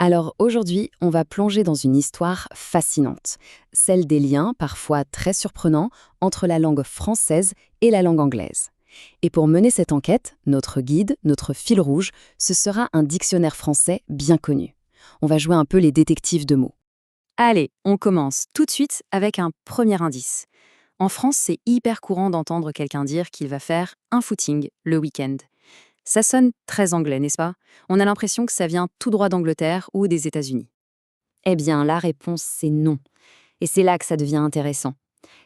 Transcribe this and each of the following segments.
Alors aujourd'hui, on va plonger dans une histoire fascinante, celle des liens, parfois très surprenants, entre la langue française et la langue anglaise. Et pour mener cette enquête, notre guide, notre fil rouge, ce sera un dictionnaire français bien connu. On va jouer un peu les détectives de mots. Allez, on commence tout de suite avec un premier indice. En France, c'est hyper courant d'entendre quelqu'un dire qu'il va faire un footing le week-end. Ça sonne très anglais, n'est-ce pas? On a l'impression que ça vient tout droit d'Angleterre ou des États-Unis. Eh bien, la réponse, c'est non. Et c'est là que ça devient intéressant.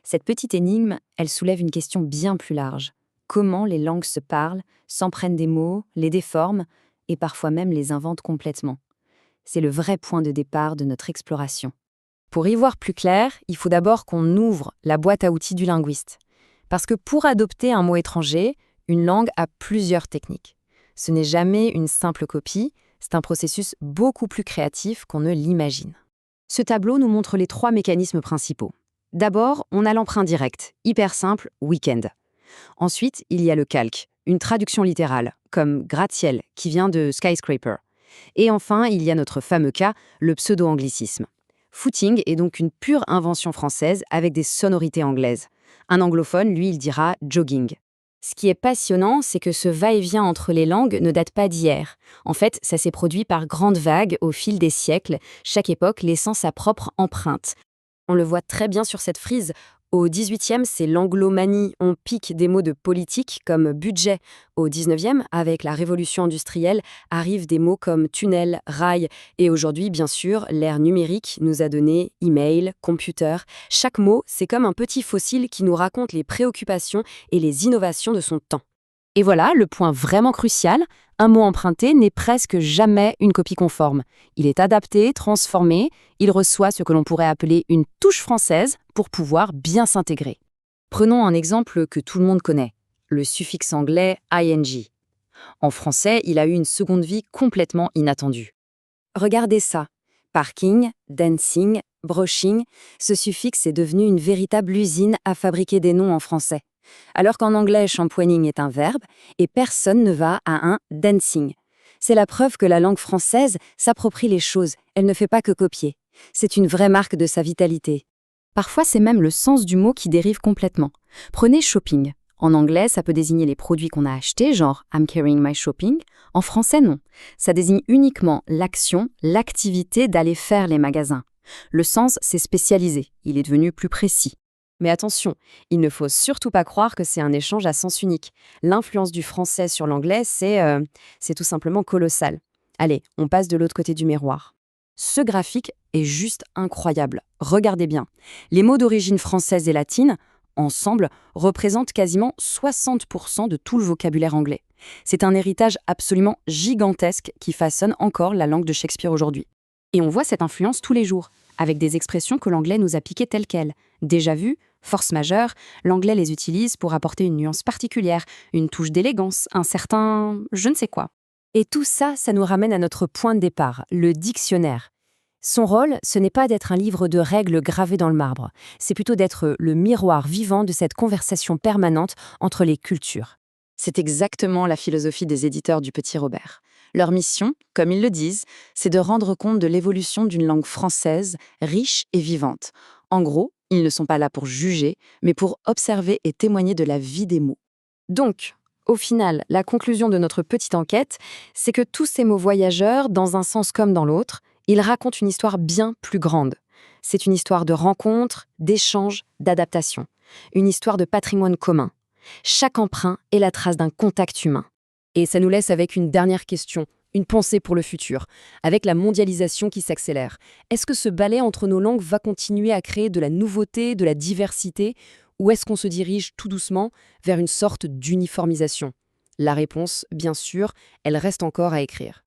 Cette petite énigme, elle soulève une question bien plus large. Comment les langues se parlent, s'en prennent des mots, les déforment, et parfois même les inventent complètement. C'est le vrai point de départ de notre exploration. Pour y voir plus clair, il faut d'abord qu'on ouvre la boîte à outils du linguiste. Parce que pour adopter un mot étranger, une langue a plusieurs techniques. Ce n'est jamais une simple copie, c'est un processus beaucoup plus créatif qu'on ne l'imagine. Ce tableau nous montre les 3 mécanismes principaux. D'abord, on a l'emprunt direct, hyper simple, week-end. Ensuite, il y a le calque, une traduction littérale, comme gratte-ciel, qui vient de skyscraper. Et enfin, il y a notre fameux cas, le pseudo-anglicisme. Footing est donc une pure invention française avec des sonorités anglaises. Un anglophone, lui, il dira jogging. Ce qui est passionnant, c'est que ce va-et-vient entre les langues ne date pas d'hier. En fait, ça s'est produit par grandes vagues au fil des siècles, chaque époque laissant sa propre empreinte. On le voit très bien sur cette frise. Au XVIIIe, c'est l'anglomanie. On pique des mots de politique comme budget. Au XIXe, avec la révolution industrielle, arrivent des mots comme tunnel, rail. Et aujourd'hui, bien sûr, l'ère numérique nous a donné email, computer. Chaque mot, c'est comme un petit fossile qui nous raconte les préoccupations et les innovations de son temps. Et voilà, le point vraiment crucial, un mot emprunté n'est presque jamais une copie conforme. Il est adapté, transformé, il reçoit ce que l'on pourrait appeler une touche française pour pouvoir bien s'intégrer. Prenons un exemple que tout le monde connaît, le suffixe anglais ing. En français, il a eu une seconde vie complètement inattendue. Regardez ça. Parking, dancing, brushing, ce suffixe est devenu une véritable usine à fabriquer des noms en français. Alors qu'en anglais, shampooing est un verbe, et personne ne va à un dancing. C'est la preuve que la langue française s'approprie les choses, elle ne fait pas que copier. C'est une vraie marque de sa vitalité. Parfois, c'est même le sens du mot qui dérive complètement. Prenez shopping. En anglais, ça peut désigner les produits qu'on a achetés, genre I'm carrying my shopping. En français, non. Ça désigne uniquement l'action, l'activité d'aller faire les magasins. Le sens s'est spécialisé, il est devenu plus précis. Mais attention, il ne faut surtout pas croire que c'est un échange à sens unique. L'influence du français sur l'anglais, c'est tout simplement colossal. Allez, on passe de l'autre côté du miroir. Ce graphique est juste incroyable. Regardez bien. Les mots d'origine française et latine, ensemble, représentent quasiment 60% de tout le vocabulaire anglais. C'est un héritage absolument gigantesque qui façonne encore la langue de Shakespeare aujourd'hui. Et on voit cette influence tous les jours, avec des expressions que l'anglais nous a piquées telles quelles. Déjà vues, force majeure, l'anglais les utilise pour apporter une nuance particulière, une touche d'élégance, un certain je ne sais quoi. Et tout ça, ça nous ramène à notre point de départ, le dictionnaire. Son rôle, ce n'est pas d'être un livre de règles gravé dans le marbre, c'est plutôt d'être le miroir vivant de cette conversation permanente entre les cultures. C'est exactement la philosophie des éditeurs du Petit Robert. Leur mission, comme ils le disent, c'est de rendre compte de l'évolution d'une langue française riche et vivante. En gros, ils ne sont pas là pour juger, mais pour observer et témoigner de la vie des mots. Donc, au final, la conclusion de notre petite enquête, c'est que tous ces mots voyageurs, dans un sens comme dans l'autre, ils racontent une histoire bien plus grande. C'est une histoire de rencontres, d'échanges, d'adaptation. Une histoire de patrimoine commun. Chaque emprunt est la trace d'un contact humain. Et ça nous laisse avec une dernière question, une pensée pour le futur. Avec la mondialisation qui s'accélère, est-ce que ce balai entre nos langues va continuer à créer de la nouveauté, de la diversité, ou est-ce qu'on se dirige tout doucement vers une sorte d'uniformisation? La réponse, bien sûr, elle reste encore à écrire.